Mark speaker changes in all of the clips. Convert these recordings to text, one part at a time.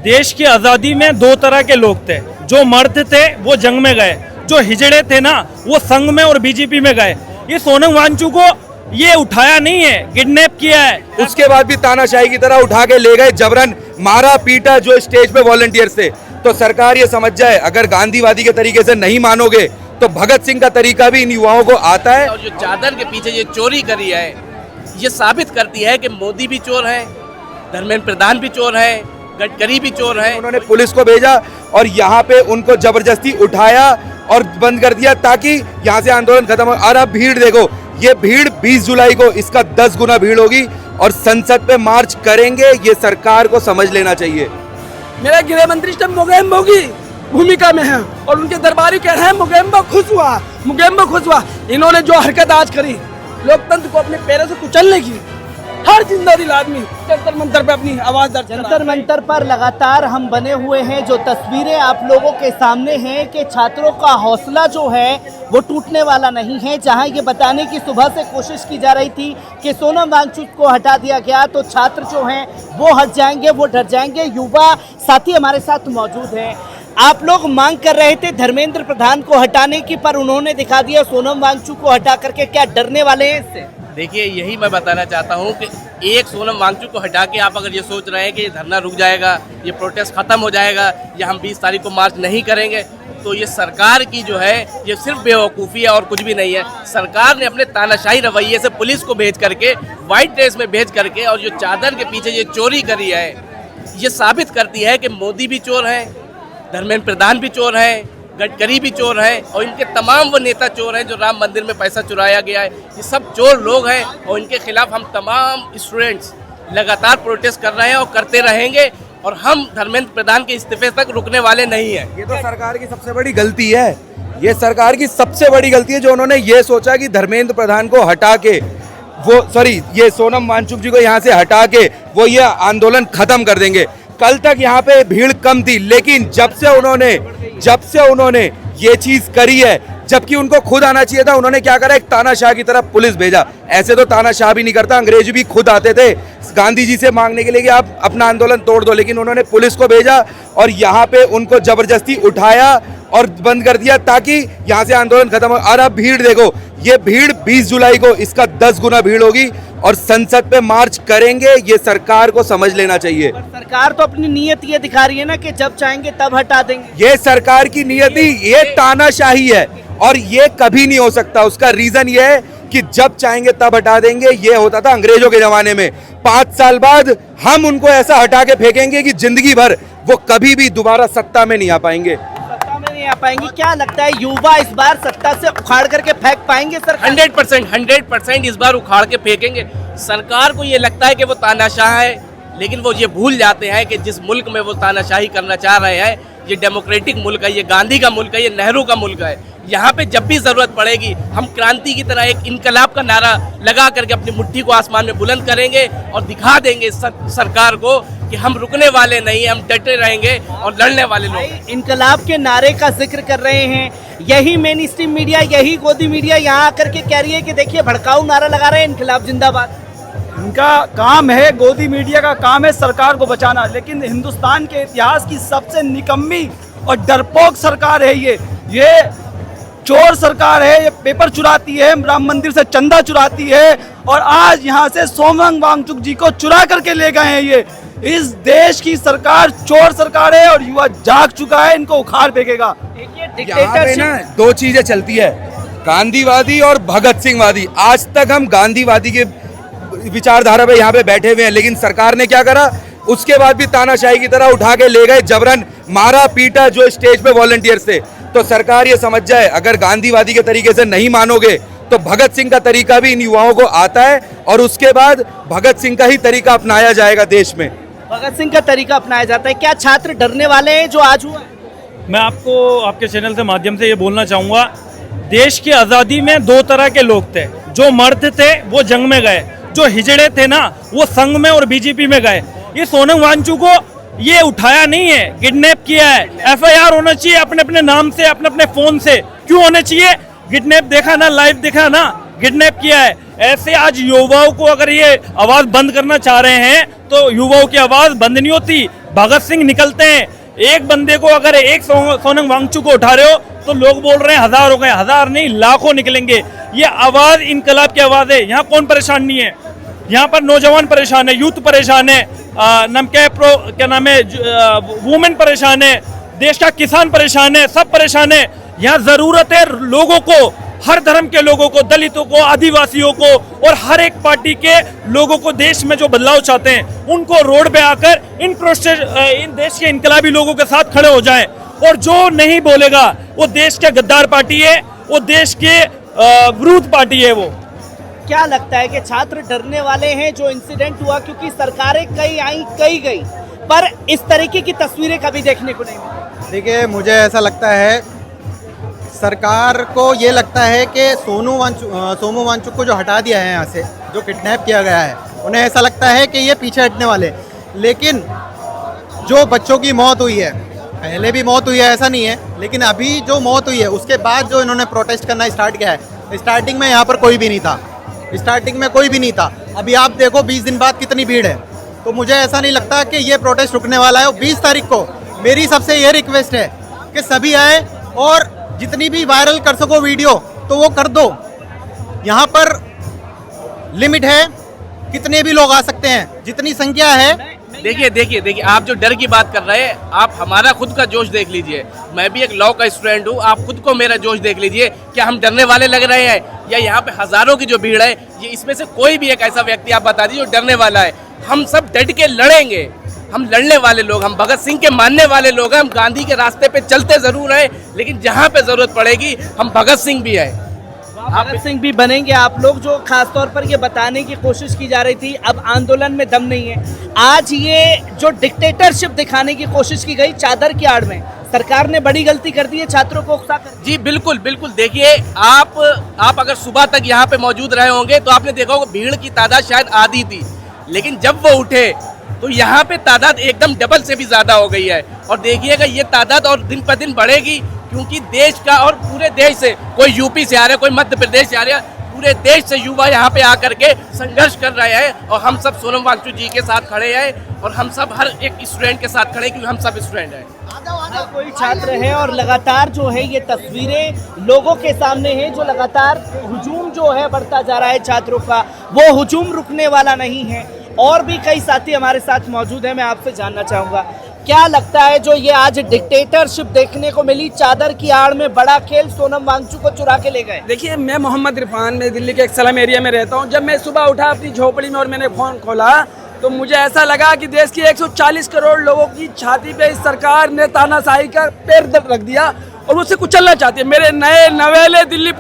Speaker 1: देश की आज़ादी में दो तरह के लोग थे। जो मर्द थे वो जंग में गए, जो हिजड़े थे ना वो संघ में और बीजेपी में गए। ये सोनम वांगचुक को ये उठाया नहीं है, किडनैप किया है।
Speaker 2: उसके बाद भी तानाशाही की तरह उठा के ले गए, जबरन मारा पीटा जो स्टेज पे वॉलंटियर्स थे। तो सरकार ये समझ जाए, अगर गांधीवादी के तरीके से नहीं मानोगे तो भगत सिंह का तरीका भी इन युवाओं को आता है।
Speaker 3: और जो चादर के पीछे ये चोरी करी है, ये साबित करती है कि मोदी भी चोर है, धर्मेंद्र प्रधान भी चोर है, गडकरी भी चोर है।
Speaker 2: उन्होंने पुलिस को भेजा और यहाँ पे उनको जबरदस्ती उठाया और बंद कर दिया ताकि यहाँ से आंदोलन खत्म हो। और अब भीड़ देखो, ये भीड़ 20 जुलाई को इसका 10 गुना भीड़ होगी और संसद पे मार्च करेंगे। ये सरकार को समझ लेना चाहिए।
Speaker 4: मेरा गृह मंत्री मोगेम्बो की भूमिका में है और उनके दरबारी कह रहे हैं मुगेम्बो खुश हुआ। इन्होंने जो हरकत आज करी लोकतंत्र को अपने पैरों से कुचलने की, हर जिंदा दिल आदमी जंतर मंतर पे अपनी आवाज दर्ज करा।
Speaker 5: जंतर मंतर पर लगातार हम बने हुए हैं। जो तस्वीरें आप लोगों के सामने हैं कि छात्रों का हौसला जो है वो टूटने वाला नहीं है। जहां ये बताने की सुबह से कोशिश की जा रही थी कि सोनम वांगचुक को हटा दिया गया तो छात्र जो हैं वो हट जाएंगे, वो डर जाएंगे। युवा साथी हमारे साथ मौजूद हैं। आप लोग मांग कर रहे थे धर्मेंद्र प्रधान को हटाने की, पर उन्होंने दिखा दिया सोनम वांगचुक को हटा करके। क्या डरने वाले हैं इससे?
Speaker 3: देखिए, यही मैं बताना चाहता हूँ कि एक सोनम वांगचुक को हटा के आप अगर ये सोच रहे हैं कि ये धरना रुक जाएगा, ये प्रोटेस्ट खत्म हो जाएगा या हम 20 तारीख को मार्च नहीं करेंगे, तो ये सरकार की जो है ये सिर्फ बेवकूफ़ी है और कुछ भी नहीं है। सरकार ने अपने तानाशाही रवैये से पुलिस को भेज करके, वाइट ड्रेस में भेज करके, और जो चादर के पीछे ये चोरी करी है, ये साबित करती है कि मोदी भी चोर है, धर्मेंद्र प्रधान भी चोर है, गडकरी भी चोर है और इनके तमाम वो नेता चोर हैं जो राम मंदिर में पैसा चुराया गया है। ये सब चोर लोग हैं और इनके खिलाफ हम तमाम स्टूडेंट्स लगातार प्रोटेस्ट कर रहे हैं और करते रहेंगे और हम धर्मेंद्र प्रधान के इस्तीफे तक रुकने वाले नहीं हैं।
Speaker 2: ये तो सरकार की सबसे बड़ी गलती है। ये सरकार की सबसे बड़ी गलती है जो उन्होंने ये सोचा कि धर्मेंद्र प्रधान को हटा के ये सोनम वांगचुक जी को यहाँ से हटा के वो ये आंदोलन खत्म कर देंगे। कल तक यहाँ पे भीड़ कम थी, लेकिन जब से उन्होंने ये चीज करी है, जबकि उनको खुद आना चाहिए था, उन्होंने क्या करा, एक तानाशाह की तरफ पुलिस भेजा। ऐसे तो तानाशाह भी नहीं करता, अंग्रेज भी खुद आते थे गांधी जी से मांगने के लिए कि आप अपना आंदोलन तोड़ दो, लेकिन उन्होंने पुलिस को भेजा और यहाँ पे उनको जबरदस्ती उठाया और बंद कर दिया ताकि यहाँ से आंदोलन खत्म हो। और अब भीड़ देखो, ये भीड़ 20 जुलाई को इसका 10 गुना भीड़ होगी और संसद पे मार्च करेंगे। ये सरकार को समझ लेना चाहिए।
Speaker 5: सरकार तो अपनी नीयत ये दिखा रही है ना कि जब चाहेंगे तब हटा देंगे।
Speaker 2: ये सरकार की नियति, ये तानाशाही है और ये कभी नहीं हो सकता। उसका रीजन ये है कि जब चाहेंगे तब हटा देंगे। ये होता था अंग्रेजों के जमाने में। 5 साल बाद हम उनको ऐसा हटा के फेंकेंगे कि जिंदगी भर वो कभी भी दोबारा सत्ता में नहीं आ पाएंगे।
Speaker 5: आ पाएंगे। क्या लगता है युवा इस बार सत्ता से उखाड़ करके फेंक पाएंगे? सर
Speaker 3: 100% इस बार उखाड़ के फेंकेंगे। सरकार को ये लगता है कि वो तानाशाह है, लेकिन वो ये भूल जाते हैं कि जिस मुल्क में वो तानाशाही करना चाह रहे हैं, ये डेमोक्रेटिक मुल्क है, ये गांधी का मुल्क है, ये नेहरू का मुल्क है। यहाँ पे जब भी जरूरत पड़ेगी हम क्रांति की तरह एक इनकलाब का नारा लगा करके अपनी मुट्ठी को आसमान में बुलंद करेंगे और दिखा देंगे सरकार को कि हम रुकने वाले नहीं, हम डटे रहेंगे और लड़ने वाले लोग।
Speaker 5: इनकलाब के नारे का जिक्र कर रहे हैं, यही मेन स्ट्रीम मीडिया, यही गोदी मीडिया यहाँ आकर के कह रही है कि देखिए भड़काऊ नारा लगा रहे हैं, इनकलाब जिंदाबाद।
Speaker 4: इनका काम है, गोदी मीडिया का काम है सरकार को बचाना, लेकिन हिंदुस्तान के इतिहास की सबसे निकम्मी और डरपोक सरकार है ये चोर सरकार है। ये पेपर चुराती है, राम मंदिर से चंदा चुराती है और आज यहाँ से सोनम वांगचुक जी को चुरा करके ले गए हैं। ये इस देश की सरकार चोर सरकार है और युवा जाग चुका है, इनको उखाड़ फेंकेगा।
Speaker 2: यहाँ पे ना 2 चीजें चलती है, गांधीवादी और भगत सिंहवादी। आज तक हम गांधीवादी के विचारधारा पे यहाँ पे बैठे हुए हैं, लेकिन सरकार ने क्या करा, उसके बाद भी तानाशाही की तरह उठा के ले गए, जबरन मारा पीटा जो स्टेज पे वॉलंटियर्स थे। तो सरकार ये समझ जाए, अगर गांधीवादी के तरीके से नहीं मानोगे तो भगत सिंह का तरीका भी इन युवाओं को आता है और उसके बाद भगत सिंह का ही तरीका अपनाया जाएगा देश में।
Speaker 5: भगत सिंह का तरीका अपनाया जाता है। क्या छात्र डरने वाले हैं जो आज हुआ?
Speaker 1: मैं आपको आपके चैनल के माध्यम से ये बोलना चाहूँगा, देश की आज़ादी में दो तरह के लोग थे। जो मर्द थे वो जंग में गए, जो हिजड़े थे ना वो संघ में और बीजेपी में गए। ये सोनम वांगचुक को ये उठाया नहीं है, किडनैप किया है। एफआईआर होना चाहिए अपने अपने नाम से, अपने अपने फोन से। क्यों होना चाहिए? किडनैप देखा ना, लाइव देखा ना, किडनैप किया है। ऐसे आज युवाओं को अगर ये आवाज बंद करना चाह रहे हैं तो युवाओं की आवाज बंद नहीं होती, भगत सिंह निकलते हैं, एक बंदे को अगर एक सोनम वांगचुक को उठा रहे हो तो लोग बोल रहे हैं हजार हो गए, हजार नहीं लाखों निकलेंगे। ये आवाज इनकलाब की आवाज है। यहाँ कौन परेशान नहीं है? यहाँ पर नौजवान परेशान है, यूथ परेशान है, क्या नाम है, वुमेन परेशान है, देश का किसान परेशान है, सब परेशान है। यहाँ जरूरत है लोगों को, हर धर्म के लोगों को, दलितों को, आदिवासियों को और हर एक पार्टी के लोगों को, देश में जो बदलाव चाहते हैं उनको रोड पे आकर इन देश के इनकलाबी लोगों के साथ खड़े हो जाएं। और जो नहीं बोलेगा वो देश के गद्दार पार्टी है, वो देश के विरोध पार्टी है। वो
Speaker 5: क्या लगता है कि छात्र डरने वाले हैं? जो इंसिडेंट हुआ, क्योंकि सरकारें कई आई कई गई, पर इस तरीके की तस्वीरें कभी देखने को नहीं मिली।
Speaker 6: देखिए, मुझे ऐसा लगता है सरकार को ये लगता है कि सोनू वांगचुक को जो हटा दिया है यहाँ से, जो किडनैप किया गया है, उन्हें ऐसा लगता है कि ये पीछे हटने वाले। लेकिन जो बच्चों की मौत हुई है, पहले भी मौत हुई है ऐसा नहीं है, लेकिन अभी जो मौत हुई है उसके बाद जो इन्होंने प्रोटेस्ट करना स्टार्ट किया है, स्टार्टिंग में यहाँ पर कोई भी नहीं था, स्टार्टिंग में कोई भी नहीं था। अभी आप देखो 20 दिन बाद कितनी भीड़ है। तो मुझे ऐसा नहीं लगता कि ये प्रोटेस्ट रुकने वाला है। और 20 तारीख को मेरी सबसे ये रिक्वेस्ट है कि सभी आए और जितनी भी वायरल कर सको वीडियो तो वो कर दो। यहाँ पर लिमिट है, कितने भी लोग आ सकते हैं, जितनी संख्या है।
Speaker 3: देखिए आप जो डर की बात कर रहे हैं, आप हमारा खुद का जोश देख लीजिए। मैं भी एक लॉ का स्टूडेंट हूँ, आप खुद को मेरा जोश देख लीजिए। क्या हम डरने वाले लग रहे हैं? या यहाँ पे हजारों की जो भीड़ है, ये इसमें से कोई भी एक ऐसा व्यक्ति आप बता दीजिए जो डरने वाला है? हम सब डट के लड़ेंगे, हम लड़ने वाले लोग, हम भगत सिंह के मानने वाले लोग हैं। हम गांधी के रास्ते पे चलते जरूर हैं, लेकिन जहाँ पे जरूरत पड़ेगी हम भगत सिंह भी हैं।
Speaker 5: भगत सिंह भी बनेंगे आप लोग। जो खासतौर पर ये बताने की कोशिश की जा रही थी अब आंदोलन में दम नहीं है, आज ये जो डिक्टेटरशिप दिखाने की कोशिश की गई चादर की आड़ में, सरकार ने बड़ी गलती कर दी है छात्रों को उकसा कर।
Speaker 3: जी बिल्कुल बिल्कुल। देखिए आप अगर सुबह तक यहाँ पे मौजूद रहे होंगे तो आपने देखा होगा भीड़ की तादाद शायद आधी थी, लेकिन जब वो उठे तो यहाँ पे तादाद एकदम डबल से भी ज्यादा हो गई है। और देखिएगा ये तादाद और दिन पर दिन बढ़ेगी, क्योंकि देश का और पूरे देश से, कोई यूपी से आ रहा है, कोई मध्य प्रदेश से आ रहा है, पूरे देश से युवा यहाँ पे आकर के संघर्ष कर रहे हैं। और हम सब सोनम वांगचुक जी के साथ खड़े हैं और हम सब हर एक स्टूडेंट के साथ खड़े हैं, क्योंकि हम सब स्टूडेंट हैं।
Speaker 5: हर कोई छात्र है और लगातार जो है ये तस्वीरें लोगों के सामने है, जो लगातार हुजूम जो है बढ़ता जा रहा है छात्रों का, वो हुजूम रुकने वाला नहीं है। और भी कई साथी हमारे साथ मौजूद हैं, मैं आपसे जानना चाहूँगा क्या लगता है जो ये आज डिक्टेटरशिप देखने को मिली, चादर की आड़ में बड़ा खेल, सोनम वांगचुक को चुरा के ले गए?
Speaker 7: देखिए, मैं मोहम्मद इरफान, मैं दिल्ली के एक स्लम एरिया में रहता हूँ। जब मैं सुबह उठा अपनी झोपड़ी में और मैंने फ़ोन खोला तो मुझे ऐसा लगा कि देश की 140 करोड़ लोगों की छाती पे इस सरकार ने तानाशाही का पैर रख दिया और मुझसे कुचलना चाहती है। मेरे नए नवेले दिल्ली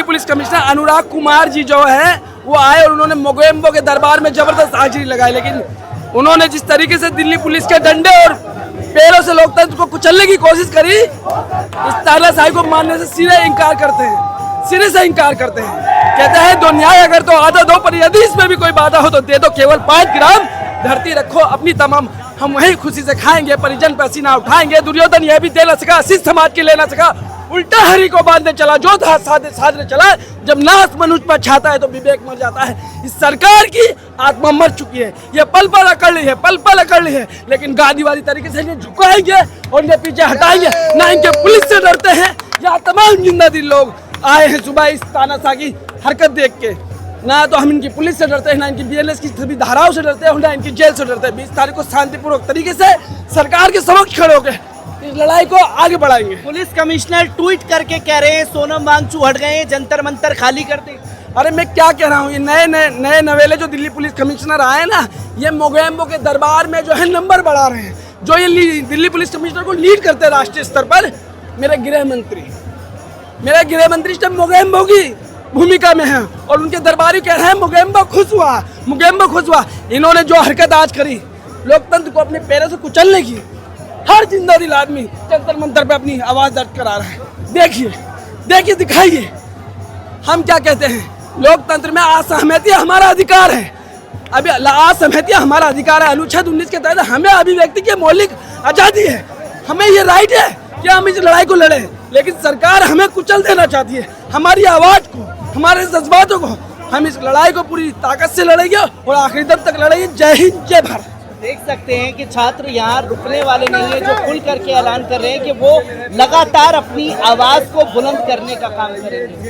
Speaker 7: पुलिस कमिश्नर अनुराग कुमार जी जो है वो आए और उन्होंने मोगेम्बो के दरबार में जबरदस्त हाजिरी लगाई, लेकिन उन्होंने जिस तरीके से दिल्ली पुलिस के डंडे और पैरों से लोकतंत्र को कुचलने की कोशिश करी, इस तानाशाही को मानने से सिरे से इनकार करते हैं। कहते हैं दो न्याय अगर तो आधा दो, पर यदि इसमें भी कोई बाधा हो तो दे दो केवल 5 ग्राम, धरती रखो अपनी तमाम, हम वही खुशी से खाएंगे, परिजन पसीना उठाएंगे। दुर्योधन यह भी दे न सका, शिष्य समाज के ले न सका, उल्टा हरि को बांधने चला, जो था साधने चला। जब नाश मनुष्य पर छाता है तो विवेक मर जाता है। इस सरकार की आत्मा मर चुकी है, ये पल पल अकड़ ली है, लेकिन गांधीवादी तरीके से इन्हें झुकाएंगे और इन्हें पीछे हटाएंगे। ना इनके पुलिस से डरते हैं, या तमाम जिंदा दिल लोग आए हैं सुबह इस तानाशाही की हरकत देख के। ना तो हम इनकी पुलिस से डरते हैं, ना इनकी BNS की सभी धाराओं से डरते हैं, ना इनकी जेल से डरते हैं। 20 तारीख को शांतिपूर्वक तरीके से सरकार के समक्ष खड़े होकर इस लड़ाई को आगे बढ़ाएंगे।
Speaker 5: पुलिस कमिश्नर ट्वीट करके कह रहे हैं सोनम वांगचुक हट गए, जंतर मंतर खाली कर दे।
Speaker 7: अरे मैं क्या कह रहा हूँ, ये नए नवेले जो दिल्ली पुलिस कमिश्नर आए ना, ये मोगेम्बो के दरबार में जो है नंबर बढ़ा रहे हैं। जो ये दिल्ली पुलिस कमिश्नर को लीड करते हैं राष्ट्रीय स्तर पर, मेरे गृह मंत्री जब मोगेम्बो की भूमिका में है और उनके दरबारी कह रहे हैं मोगेम्बो खुश हुआ। इन्होंने जो हरकत आज करी, लोकतंत्र को अपने पैरों से कुचलने की, हर जिंदा दिल आदमी जंतर मंतर पे अपनी आवाज दर्ज करा रहा है। देखिए दिखाइए हम क्या कहते हैं। लोकतंत्र में असहमति हमारा अधिकार है। अभी असहमति हमारा अधिकार है। अनुच्छेद 19 के तहत हमें अभिव्यक्ति की मौलिक आजादी है, हमें ये राइट है कि हम इस लड़ाई को लड़े, लेकिन सरकार हमें कुचल देना चाहती है। हमारी आवाज को, हमारे जज्बातों को, हम इस लड़ाई को पूरी ताकत से लड़ेंगे और आखिरी दम तक लड़ेंगे। जय हिंद, जय भारत।
Speaker 5: देख सकते हैं कि छात्र यहाँ रुकने वाले नहीं है, जो खुल करके ऐलान कर रहे हैं कि वो लगातार अपनी आवाज को बुलंद करने का काम करेंगे।